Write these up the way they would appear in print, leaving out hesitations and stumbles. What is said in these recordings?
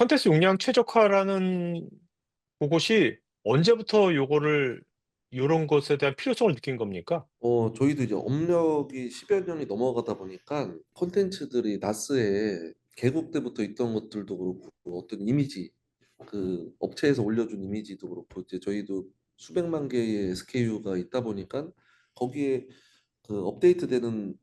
콘텐츠 용량 최적화라는 그것이 언제부터 요거를 요런 것에 대한 필요성을 느낀 겁니까? 저희도 이제 업력이 10여 년이 넘어가다 보니까 콘텐츠들이 나스에 개국 때부터 있던 것들도 그렇고 어떤 이미지, 그 업체에서 올려준 이미지도 그렇고 이제 저희도 수백만 개의 SKU가 있다 보니까 거기에 그 업데이트되는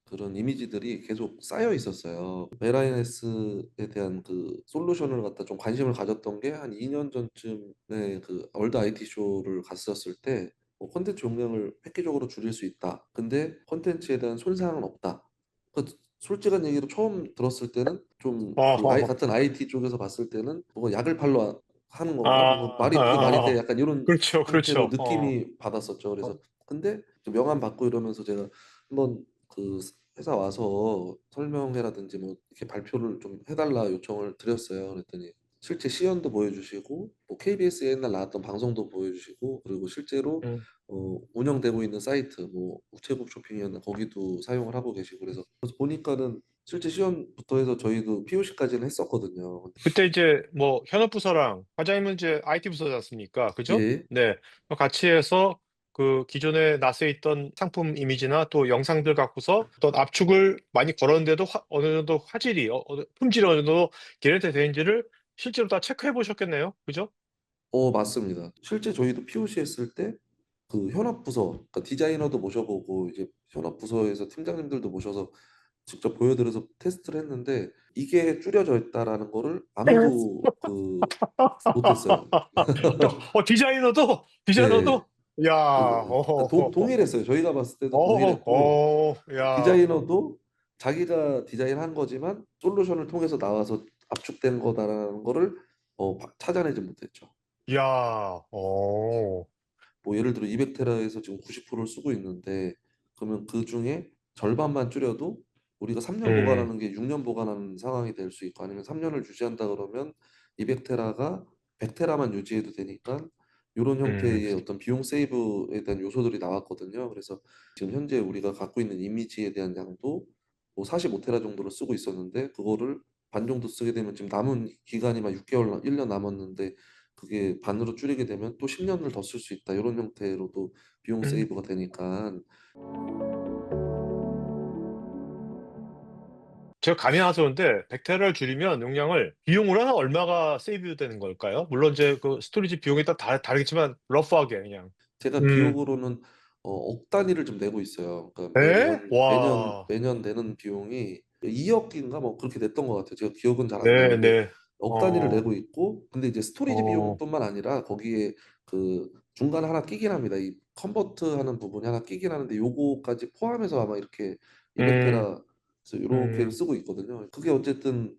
그런 이미지들이 계속 쌓여 있었어요. 메라이너스에 대한 그 솔루션을 갖다 좀 관심을 가졌던 게 한 2년 전쯤에 그 월드 IT 쇼를 갔었을 때 콘텐츠 용량을 획기적으로 줄일 수 있다. 근데 콘텐츠에 대한 손상은 없다. 그 솔직한 얘기로 처음 들었을 때는 좀 그 아이 어, 같은 IT 쪽에서 봤을 때는 뭐가 약을 팔러 하는 건가? 뭐 아, 말이 그게 말이 돼? 약간 이런 그렇죠, 형태로 그렇죠. 느낌이 받았었죠. 그래서 근데 좀 명함 받고 이러면서 제가 한번 그 회사 와서 설명회라든지 뭐 이렇게 발표를 좀 해달라 요청을 드렸어요. 그랬더니 실제 시연도 보여주시고 뭐 KBS에 옛날 나왔던 방송도 보여주시고 그리고 실제로 음. 운영되고 있는 사이트 뭐 우체국 쇼핑이었나 거기도 사용을 하고 계시고 그래서 보니까는 실제 시연부터 해서 저희도 POC까지는 했었거든요. 그때 이제 뭐 현업부서랑 과장님은 이제 IT 부서지 않습니까? 그죠? 예. 네. 같이 해서 그 기존에 나스에 있던 상품 이미지나 또 영상들 갖고서 어떤 압축을 많이 걸었는데도 어느 정도 화질이, 품질이 어느 정도 개선이 되는지를 실제로 다 체크해 보셨겠네요. 그죠? 맞습니다. 실제 저희도 POC 했을 때 그 현업부서, 그러니까 디자이너도 모셔보고 이제 현업부서에서 팀장님들도 모셔서 직접 보여드려서 테스트를 했는데 이게 줄여져 있다라는 거를 아무도 그 못했어요. 예. 디자이너도, 야, 그러니까 동일했어요. 저희가 봤을 때도 동일했고 야, 디자이너도 자기가 디자인한 거지만 솔루션을 통해서 나와서 압축된 거다라는 거를 찾아내지 못했죠. 야, 뭐 예를 들어 200테라에서 지금 90%를 쓰고 있는데 그러면 그 중에 절반만 줄여도 우리가 3년 음, 보관하는 게 6년 보관하는 상황이 될 수 있고 아니면 3년을 유지한다 그러면 200테라가 100테라만 유지해도 되니까 이런 음, 형태의 어떤 비용 세이브에 대한 요소들이 나왔거든요. 그래서 지금 현재 우리가 갖고 있는 이미지에 대한 양도 뭐 45테라 정도를 쓰고 있었는데 그거를 반 정도 쓰게 되면 지금 남은 기간이 막 6개월, 1년 남았는데 그게 반으로 줄이게 되면 또 10년을 더 쓸 수 있다. 이런 형태로도 비용 음. 세이브가 되니까 제가 감이 나서 그런데 100테라를 줄이면 용량을 비용으로 한 얼마가 세이브 되는 걸까요? 물론 이제 그 스토리지 비용이 다 다르겠지만 러프하게 그냥. 제가 음, 기억으로는 억 단위를 좀 내고 있어요. 그러니까 에? 매년 와, 매년 내는 비용이 2억인가 뭐 그렇게 됐던 것 같아요. 제가 기억은 잘 안 네, 나는데 네, 억 단위를 어, 내고 있고 근데 이제 스토리지 어, 비용뿐만 아니라 거기에 그 중간에 하나 끼긴 합니다. 이 컨버트 하는 부분이 하나 끼긴 하는데 요거까지 포함해서 아마 이렇게 음, 200테라 이렇게 음, 쓰고 있거든요. 그게 어쨌든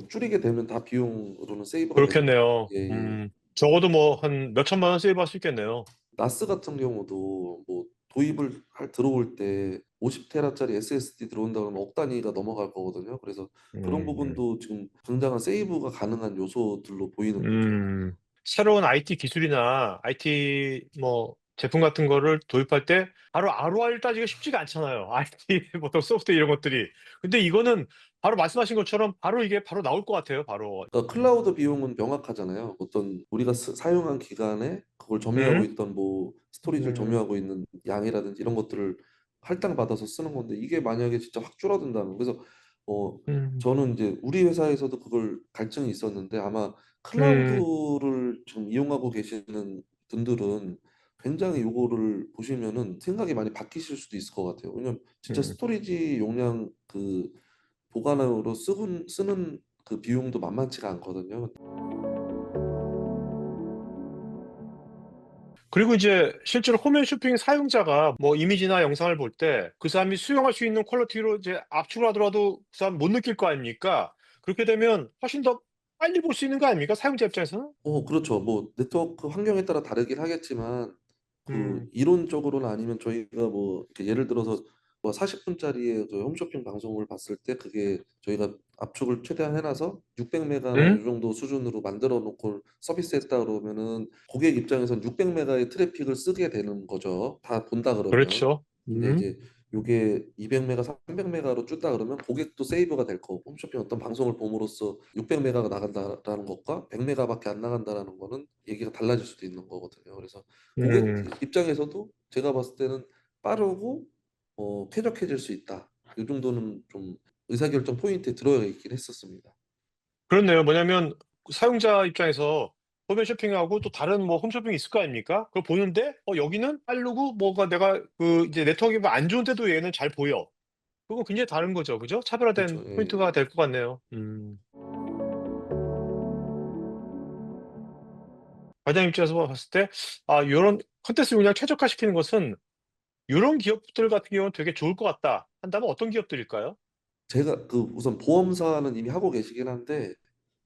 줄이게 되면 다 비용으로는 세이브가 되니까. 그렇겠네요. 예, 예. 적어도 뭐 한 몇천만 원 세이브 할 수 있겠네요. 나스 같은 경우도 뭐 도입을 들어올 때 50테라짜리 SSD 들어온다 그러면 억 단위가 넘어갈 거거든요. 그래서 그런 음, 부분도 지금 굉장한 세이브가 가능한 요소들로 보이는 거죠. 새로운 IT 기술이나 IT 뭐 제품 같은 거를 도입할 때 바로 ROI를 따지기가 쉽지가 않잖아요. IT 보통 소프트 이런 것들이. 근데 이거는 바로 말씀하신 것처럼 바로 이게 바로 나올 것 같아요. 바로. 그러니까 클라우드 비용은 명확하잖아요. 어떤 우리가 사용한 기간에 그걸 점유하고 음, 있던 뭐 스토리지를 음, 점유하고 있는 양이라든지 이런 것들을 할당받아서 쓰는 건데 이게 만약에 진짜 확 줄어든다면 그래서 어 음, 저는 이제 우리 회사에서도 그걸 갈증이 있었는데 아마 음, 클라우드를 지금 이용하고 계시는 분들은 굉장히 요거를 보시면은 생각이 많이 바뀌실 수도 있을 것 같아요. 왜냐면 진짜 음. 스토리지 용량 그 보관으로 쓰는 그 비용도 만만치가 않거든요. 그리고 이제 실제로 홈앤 쇼핑 사용자가 뭐 이미지나 영상을 볼 때 그 사람이 수용할 수 있는 퀄리티로 이제 압축을 하더라도 그 사람 못 느낄 거 아닙니까? 그렇게 되면 훨씬 더 빨리 볼 수 있는 거 아닙니까? 사용자 입장에서는? 그렇죠. 뭐 네트워크 환경에 따라 다르긴 하겠지만 그 음, 이론적으로는 아니면 저희가 뭐 이렇게 예를 들어서 뭐 40분짜리의 그 홈쇼핑 방송을 봤을 때 그게 저희가 압축을 최대한 해놔서 600메가나 이 음, 정도 수준으로 만들어 놓고 서비스했다 그러면은 고객 입장에선 600메가의 트래픽을 쓰게 되는 거죠. 다 본다 그러면. 그렇죠. 근데 이제 요게 200메가, 300메가로 줄다 그러면 고객도 세이브가 될 거고 홈쇼핑 어떤 방송을 봄으로써 600메가가 나간다라는 것과 100메가밖에 안 나간다라는 거는 얘기가 달라질 수도 있는 거거든요. 그래서 고객 음. 입장에서도 제가 봤을 때는 빠르고 쾌적해질 수 있다. 이 정도는 좀 의사결정 포인트에 들어가 있긴 했었습니다. 그렇네요. 뭐냐면 사용자 입장에서 홈에 쇼핑하고 또 다른 뭐 홈쇼핑이 있을 거 아닙니까? 그걸 보는데 여기는 빠르고 뭐가 내가 그 이제 네트워크가 뭐 안 좋은데도 얘는 잘 보여. 그건 굉장히 다른 거죠. 그죠? 차별화된 그렇죠. 예. 포인트가 될 것 같네요. 과장 입장에서 봤을 때 요런 콘텐츠 그냥 최적화시키는 것은 요런 기업들 같은 경우는 되게 좋을 것 같다 한다면 어떤 기업들일까요? 제가 그 우선 보험사는 이미 하고 계시긴 한데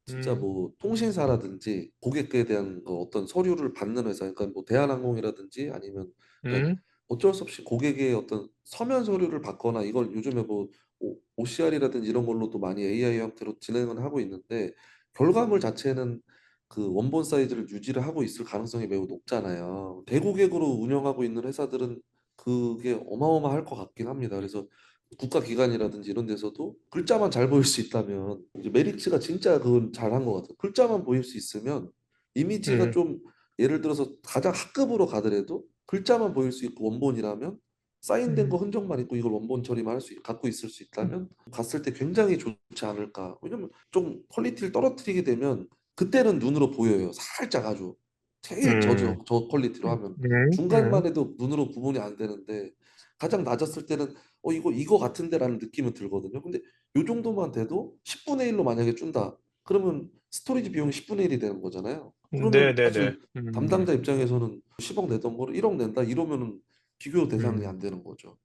진짜 음. 뭐 통신사라든지 고객에 대한 그 어떤 서류를 받는 회사, 그러니까 뭐 대한항공이라든지 아니면 그러니까 음. 어쩔 수 없이 고객의 어떤 서면 서류를 받거나 이걸 요즘에 뭐 OCR이라든지 이런 걸로도 많이 AI 형태로 진행을 하고 있는데 결과물 자체는 그 원본 사이즈를 유지를 하고 있을 가능성이 매우 높잖아요. 대고객으로 운영하고 있는 회사들은 그게 어마어마할 것 같긴 합니다. 그래서 국가기관이라든지 이런 데서도 글자만 잘 보일 수 있다면 이제 메리츠가 진짜 그건 잘한 것 같아요. 글자만 보일 수 있으면 이미지가 음. 좀 예를 들어서 가장 하급으로 가더라도 글자만 보일 수 있고 원본이라면 사인된 거 음. 흔적만 있고 이걸 원본 처리만 갖고 있을 수 음. 있다면 봤을 때 굉장히 좋지 않을까. 왜냐면 좀 퀄리티를 떨어뜨리게 되면 그때는 눈으로 보여요. 살짝 아주 제일 음. 저 퀄리티로 음. 하면 음. 중간만 해도 눈으로 구분이 안 되는데 가장 낮았을 때는 이거 같은데라는 느낌은 들거든요. 근데 요 정도만 돼도 10분의 1로 만약에 준다. 그러면 스토리지 비용이 10분의 1이 되는 거잖아요. 그러면 네네네. 사실 담당자 입장에서는 10억 내던 거를 1억 낸다 이러면은 비교 대상이 안 음. 되는 거죠.